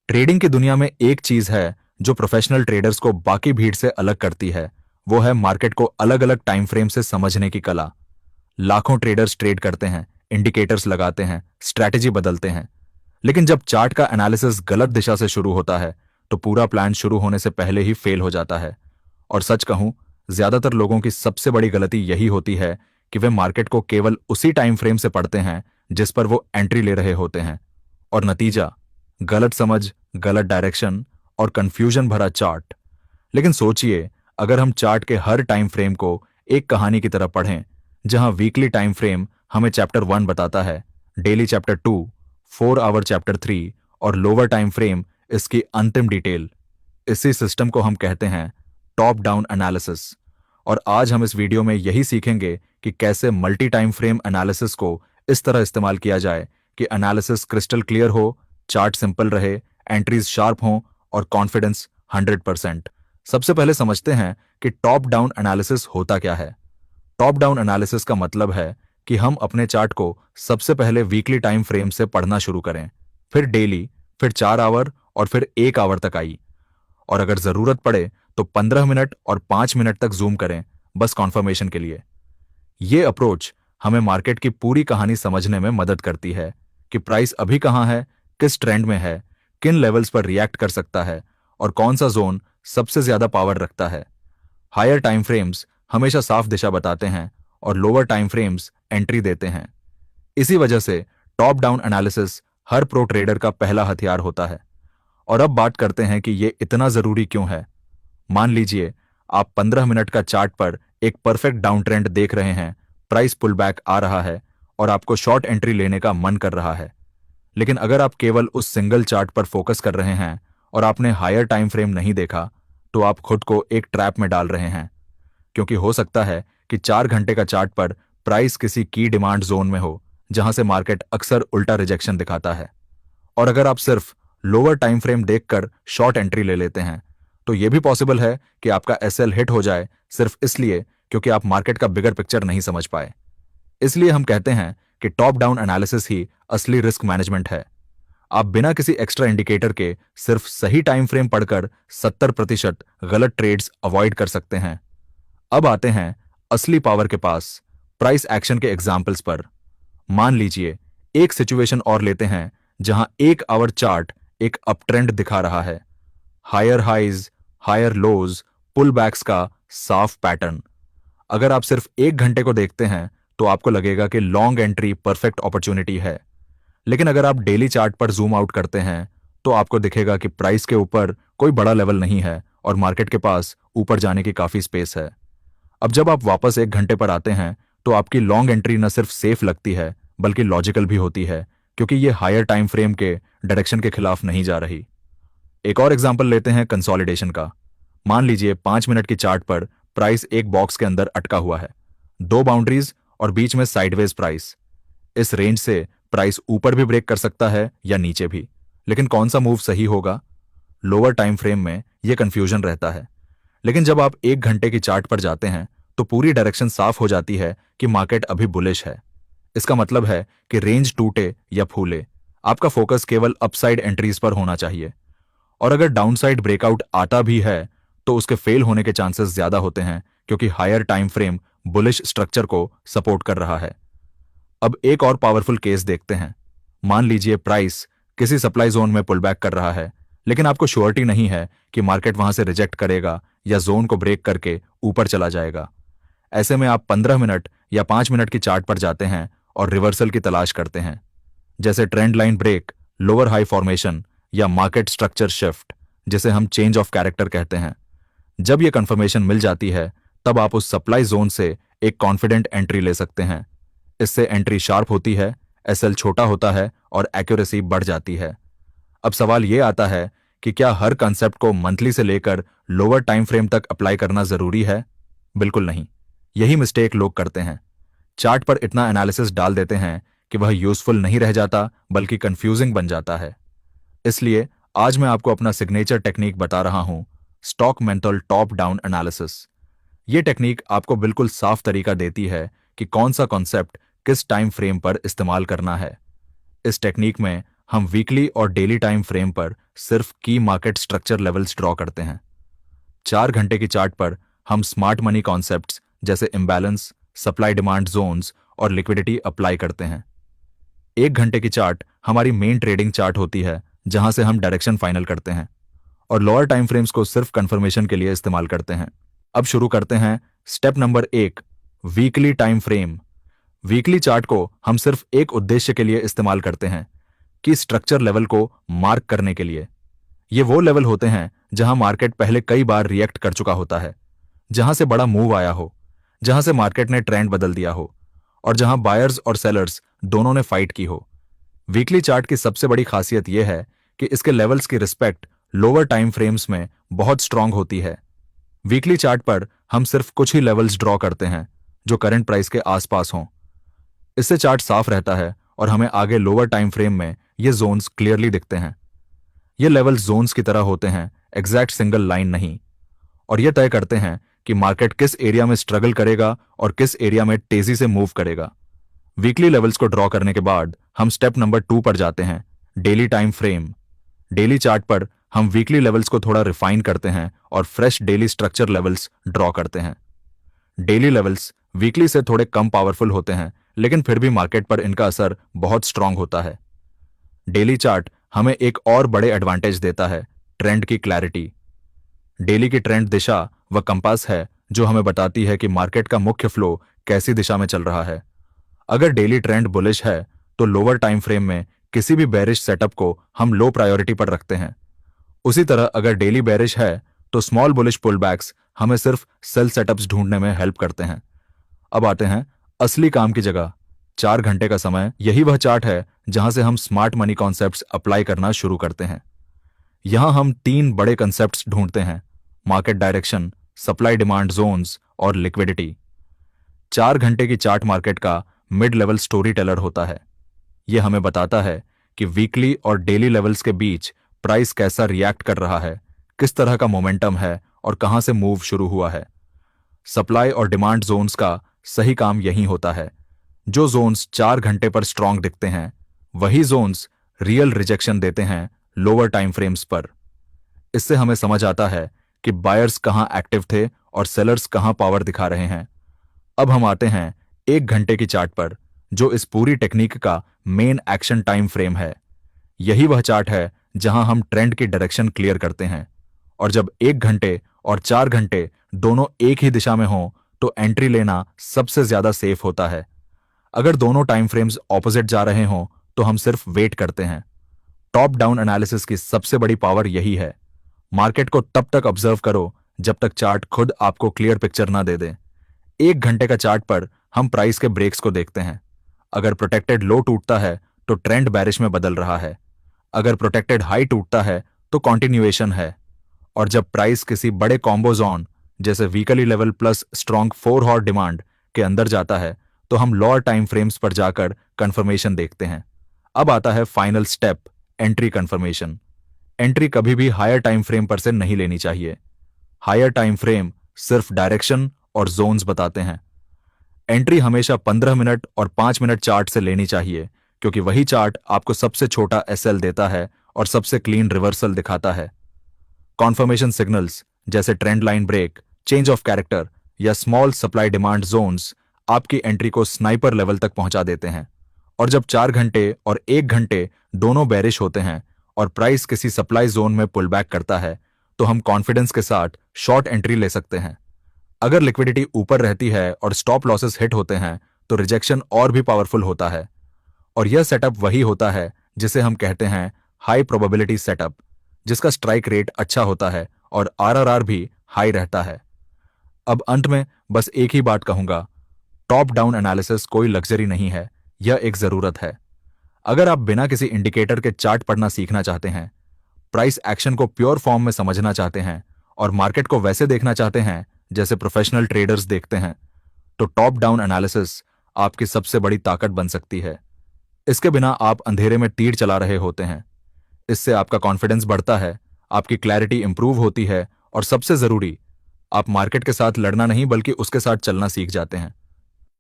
Trading की दुनिया में एक चीज है जो प्रोफेशनल ट्रेडर्स को बाकी भीड़ से अलग करती है। वो है मार्केट को अलग अलग टाइम फ्रेम से समझने की कला। लाखों ट्रेडर्स ट्रेड करते हैं, इंडिकेटर्स लगाते हैं, स्ट्रैटेजी बदलते हैं, लेकिन जब चार्ट का एनालिसिस गलत दिशा से शुरू होता है तो पूरा प्लान शुरू होने से पहले ही फेल हो जाता है। और सच कहूं, ज्यादातर लोगों की सबसे बड़ी गलती यही होती है कि वे मार्केट को केवल उसी टाइम फ्रेम से पढ़ते हैं जिस पर वो एंट्री ले रहे होते हैं। और नतीजा, गलत समझ, गलत डायरेक्शन और कंफ्यूजन भरा चार्ट। लेकिन सोचिए, अगर हम चार्ट के हर टाइम फ्रेम को एक कहानी की तरह पढ़ें, जहां वीकली टाइम फ्रेम हमें चैप्टर 1 बताता है, डेली चैप्टर 2, 4 आवर चैप्टर 3 और लोअर टाइम फ्रेम इसकी अंतिम डिटेल। इसी सिस्टम को हम कहते हैं टॉप डाउन एनालिसिस। और आज हम इस वीडियो में यही सीखेंगे कि कैसे मल्टी टाइम फ्रेम एनालिसिस को इस तरह इस्तेमाल किया जाए कि एनालिसिस क्रिस्टल क्लियर हो, चार्ट सिंपल रहे, एंट्रीज शार्प हों और कॉन्फिडेंस 100%। सबसे पहले समझते हैं कि टॉप डाउन एनालिसिस होता क्या है। टॉप डाउन एनालिसिस का मतलब है कि हम अपने चार्ट को सबसे पहले वीकली टाइम फ्रेम से पढ़ना शुरू करें, फिर डेली, फिर 4 आवर और फिर 1 आवर तक आई। और अगर जरूरत पड़े तो 15 मिनट और 5 मिनट तक जूम करें, बस कॉन्फर्मेशन के लिए। ये अप्रोच हमें मार्केट की पूरी कहानी समझने में मदद करती है कि प्राइस अभी कहां है, किस ट्रेंड में है, किन लेवल्स पर रिएक्ट कर सकता है और कौन सा जोन सबसे ज्यादा पावर रखता है। हायर टाइम फ्रेम्स हमेशा साफ दिशा बताते हैं और लोअर टाइम फ्रेम्स एंट्री देते हैं। इसी वजह से टॉप डाउन एनालिसिस हर प्रो ट्रेडर का पहला हथियार होता है। और अब बात करते हैं कि ये इतना जरूरी क्यों है। मान लीजिए, आप 15 मिनट का चार्ट पर एक परफेक्ट डाउन ट्रेंड देख रहे हैं, प्राइस पुल बैक आ रहा है और आपको शॉर्ट एंट्री लेने का मन कर रहा है। लेकिन अगर आप केवल उस सिंगल चार्ट पर फोकस कर रहे हैं और आपने हायर टाइम फ्रेम नहीं देखा, तो आप खुद को एक ट्रैप में डाल रहे हैं। क्योंकि हो सकता है कि 4 घंटे का चार्ट पर प्राइस किसी की डिमांड जोन में हो, जहां से मार्केट अक्सर उल्टा रिजेक्शन दिखाता है। और अगर आप सिर्फ लोअर टाइम फ्रेम देखकर शॉर्ट एंट्री ले लेते हैं, तो यह भी पॉसिबल है कि आपका एसएल हिट हो जाए, सिर्फ इसलिए क्योंकि आप मार्केट का बिगर पिक्चर नहीं समझ पाए। इसलिए हम कहते हैं कि टॉप डाउन एनालिसिस ही असली रिस्क मैनेजमेंट है। आप बिना किसी एक्स्ट्रा इंडिकेटर के सिर्फ सही टाइम फ्रेम पढ़कर 70% गलत ट्रेड्स अवॉइड कर सकते हैं। अब आते हैं असली पावर के पास, प्राइस एक्शन के एग्जाम्पल्स पर। मान लीजिए, एक सिचुएशन और लेते हैं जहां 1 आवर चार्ट एक अपट्रेंड दिखा रहा है। हायर हाइज, हायर लोज, पुल बैक्स का साफ पैटर्न। अगर आप सिर्फ 1 घंटे को देखते हैं तो आपको लगेगा कि लॉन्ग एंट्री परफेक्ट अपॉर्चुनिटी है। लेकिन अगर आप डेली चार्ट पर जूम आउट करते हैं तो आपको दिखेगा कि प्राइस के ऊपर कोई बड़ा लेवल नहीं है और मार्केट के पास ऊपर जाने की काफी स्पेस है। अब जब आप वापस 1 घंटे पर आते हैं तो आपकी लॉन्ग एंट्री न सिर्फ सेफ लगती है बल्कि लॉजिकल भी होती है, क्योंकि ये हायर टाइम फ्रेम के डायरेक्शन के खिलाफ नहीं जा रही। एक और एग्जांपल लेते हैं कंसोलिडेशन का। मान लीजिए 5 मिनट की चार्ट पर प्राइस एक बॉक्स के अंदर अटका हुआ है, दो बाउंड्रीज और बीच में साइडवेज प्राइस। इस रेंज से प्राइस ऊपर भी ब्रेक कर सकता है या नीचे भी, लेकिन कौन सा मूव सही होगा? लोअर टाइम फ्रेम में यह कंफ्यूजन रहता है। लेकिन जब आप 1 घंटे की चार्ट पर जाते हैं तो पूरी डायरेक्शन साफ हो जाती है कि मार्केट अभी बुलिश है। इसका मतलब है कि रेंज टूटे या फूले, आपका फोकस केवल अपसाइड एंट्रीज पर होना चाहिए। और अगर डाउनसाइड ब्रेकआउट आता भी है तो उसके फेल होने के चांसेस ज्यादा होते हैं, क्योंकि higher time frame bullish structure को सपोर्ट कर रहा है। अब एक और पावरफुल केस देखते हैं। मान लीजिए प्राइस किसी सप्लाई जोन में पुल बैक कर रहा है, लेकिन आपको श्योरिटी नहीं है कि मार्केट वहां से रिजेक्ट करेगा या जोन को ब्रेक करके ऊपर चला जाएगा। ऐसे में आप 15 मिनट या 5 मिनट की चार्ट पर जाते हैं और रिवर्सल की तलाश करते हैं, जैसे trend line break, lower high formation या मार्केट स्ट्रक्चर शिफ्ट, जिसे हम चेंज ऑफ कैरेक्टर कहते हैं। जब यह कंफर्मेशन मिल जाती है तब आप उस सप्लाई जोन से एक कॉन्फिडेंट एंट्री ले सकते हैं। इससे एंट्री शार्प होती है, एसएल छोटा होता है और एक्यूरेसी बढ़ जाती है। अब सवाल यह आता है कि क्या हर कंसेप्ट को मंथली से लेकर लोअर टाइम फ्रेम तक अप्लाई करना जरूरी है? बिल्कुल नहीं। यही मिस्टेक लोग करते हैं। चार्ट पर इतना एनालिसिस डाल देते हैं कि वह यूजफुल नहीं रह जाता बल्कि कंफ्यूजिंग बन जाता है। इसलिए आज मैं आपको अपना सिग्नेचर टेक्निक बता रहा हूं, स्टॉक मेंथल टॉप डाउन एनालिसिस। यह टेक्निक आपको बिल्कुल साफ तरीका देती है कि कौन सा कॉन्सेप्ट किस टाइम फ्रेम पर इस्तेमाल करना है। इस टेक्निक में हम वीकली और डेली टाइम फ्रेम पर सिर्फ की मार्केट स्ट्रक्चर लेवल्स ड्रॉ करते हैं। 4 घंटे की चार्ट पर हम स्मार्ट मनी कॉन्सेप्ट्स जैसे इम्बैलेंस, सप्लाई डिमांड जोन्स और लिक्विडिटी अप्लाई करते हैं। 1 घंटे की चार्ट हमारी मेन ट्रेडिंग चार्ट होती है, जहां से हम डायरेक्शन फाइनल करते हैं और लोअर टाइम फ्रेम्स को सिर्फ कंफर्मेशन के लिए इस्तेमाल करते हैं। अब शुरू करते हैं step number 1, weekly time frame. Weekly chart को हम सिर्फ एक उद्देश्य के लिए इस्तेमाल करते हैं कि स्ट्रक्चर लेवल को मार्क करने के लिए। ये वो लेवल होते हैं जहां मार्केट पहले कई बार रिएक्ट कर चुका होता है, जहां से बड़ा मूव आया हो, जहां से मार्केट ने ट्रेंड बदल दिया हो और जहां बायर्स और सेलर्स दोनों ने फाइट की हो। वीकली चार्ट की सबसे बड़ी खासियत यह है कि इसके लेवल्स की रिस्पेक्ट लोअर टाइम फ्रेम्स में बहुत स्ट्रांग होती है। वीकली चार्ट पर हम सिर्फ कुछ ही लेवल्स ड्रॉ करते हैं जो करंट प्राइस के आसपास हों। इससे चार्ट साफ रहता है और हमें आगे लोअर टाइम फ्रेम में ये जोन्स क्लियरली दिखते हैं। ये लेवल्स जोन्स की तरह होते हैं, एग्जैक्ट सिंगल लाइन नहीं, और ये तय करते हैं कि मार्केट किस एरिया में स्ट्रगल करेगा और किस एरिया में तेजी से मूव करेगा। वीकली लेवल्स को ड्रॉ करने के बाद हम स्टेप नंबर 2 पर जाते हैं, daily time frame. Daily chart पर हम वीकली लेवल्स को थोड़ा रिफाइन करते हैं और fresh daily structure levels draw करते हैं। डेली लेवल्स वीकली से थोड़े कम पावरफुल होते हैं, लेकिन फिर भी मार्केट पर इनका असर बहुत स्ट्रांग होता है। डेली चार्ट हमें एक और बड़े एडवांटेज देता है, ट्रेंड की क्लैरिटी। डेली की ट्रेंड दिशा व कंपास है जो हमें बताती है कि मार्केट का मुख्य फ्लो कैसी दिशा में चल रहा है। अगर डेली ट्रेंड बुलिश है तो लोअर टाइम फ्रेम में किसी भी बेरिश सेटअप को हम लो प्रायोरिटी पर रखते हैं। उसी तरह अगर डेली बेरिश है तो स्मॉल बुलिश पुलबैक्स हमें सिर्फ सेल सेटअप्स ढूंढने में हेल्प करते हैं। अब आते हैं असली काम की जगह, 4 घंटे का समय। यही वह चार्ट है जहां से हम स्मार्ट मनी कॉन्सेप्ट्स अप्लाई करना शुरू करते हैं। यहां हम 3 बड़े कॉन्सेप्ट्स ढूंढते हैं, market direction, supply demand zones और लिक्विडिटी। 4 घंटे की चार्ट मार्केट का मिड लेवल स्टोरी टेलर होता है। यह हमें बताता है कि वीकली और डेली लेवल्स के बीच प्राइस कैसा रिएक्ट कर रहा है, किस तरह का मोमेंटम है और कहां से मूव शुरू हुआ है। सप्लाई और डिमांड जोन्स का सही काम यही होता है। जो जोन्स 4 घंटे पर स्ट्रांग दिखते हैं, वही जोन्स रियल रिजेक्शन देते हैं लोअर टाइम फ्रेम्स पर। इससे हमें समझ आता है कि बायर्स कहां एक्टिव थे और सेलर्स कहां पावर दिखा रहे हैं। अब हम आते हैं 1 घंटे की चार्ट पर, जो इस पूरी टेक्निक का मेन एक्शन टाइम फ्रेम है। यही वह चार्ट है जहां हम ट्रेंड की डायरेक्शन क्लियर करते हैं, और जब 1 घंटे और 4 घंटे दोनों एक ही दिशा में हों तो एंट्री लेना सबसे ज्यादा सेफ होता है। अगर दोनों टाइम फ्रेम्स ऑपोजिट जा रहे हों तो हम सिर्फ वेट करते हैं। टॉप डाउन एनालिसिस की सबसे बड़ी पावर यही है। मार्केट को तब तक ऑब्जर्व करो जब तक चार्ट खुद आपको क्लियर पिक्चर ना दे दे। 1 घंटे का चार्ट पर हम प्राइस के ब्रेक्स को देखते हैं। अगर प्रोटेक्टेड लो टूटता है तो ट्रेंड बैरिश में बदल रहा है। अगर प्रोटेक्टेड हाई टूटता है तो कॉन्टिन्यूएशन है। और जब प्राइस किसी बड़े कॉम्बो जोन जैसे weekly level plus strong 4 hour demand के अंदर जाता है तो हम लोअर टाइम फ्रेम्स पर जाकर कंफर्मेशन देखते हैं। अब आता है final step, entry confirmation. Entry कभी भी हायर टाइम फ्रेम पर से नहीं लेनी चाहिए। हायर टाइम फ्रेम सिर्फ डायरेक्शन और जोन्स बताते हैं। एंट्री हमेशा 15 मिनट और 5 मिनट चार्ट से लेनी चाहिए, क्योंकि वही चार्ट आपको सबसे छोटा एसएल देता है और सबसे क्लीन रिवर्सल दिखाता है। कॉन्फर्मेशन सिग्नल्स जैसे trend line break, change of character या स्मॉल सप्लाई डिमांड जोन्स आपकी एंट्री को स्नाइपर लेवल तक पहुंचा देते हैं। और जब 4 घंटे और 1 घंटे दोनों बेरिश होते हैं और प्राइस किसी सप्लाई जोन में पुल बैक करता है तो हम कॉन्फिडेंस के साथ शॉर्ट एंट्री ले सकते हैं। अगर लिक्विडिटी ऊपर रहती है और स्टॉप लॉसेस हिट होते हैं तो रिजेक्शन और भी पावरफुल होता है। और यह सेटअप वही होता है जिसे हम कहते हैं हाई प्रोबेबिलिटी सेटअप, जिसका स्ट्राइक रेट अच्छा होता है और आरआरआर भी हाई रहता है। अब अंत में बस एक ही बात कहूंगा, टॉप डाउन एनालिसिस कोई लग्जरी नहीं है, यह एक जरूरत है। अगर आप बिना किसी इंडिकेटर के चार्ट पढ़ना सीखना चाहते हैं, प्राइस एक्शन को प्योर फॉर्म में समझना चाहते हैं और मार्केट को वैसे देखना चाहते हैं जैसे प्रोफेशनल ट्रेडर्स देखते हैं, तो टॉप डाउन एनालिसिस आपकी सबसे बड़ी ताकत बन सकती है। इसके बिना आप अंधेरे में तीर चला रहे होते हैं। इससे आपका कॉन्फिडेंस बढ़ता है, आपकी क्लैरिटी इंप्रूव होती है और सबसे जरूरी, आप मार्केट के साथ लड़ना नहीं बल्कि उसके साथ चलना सीख जाते हैं।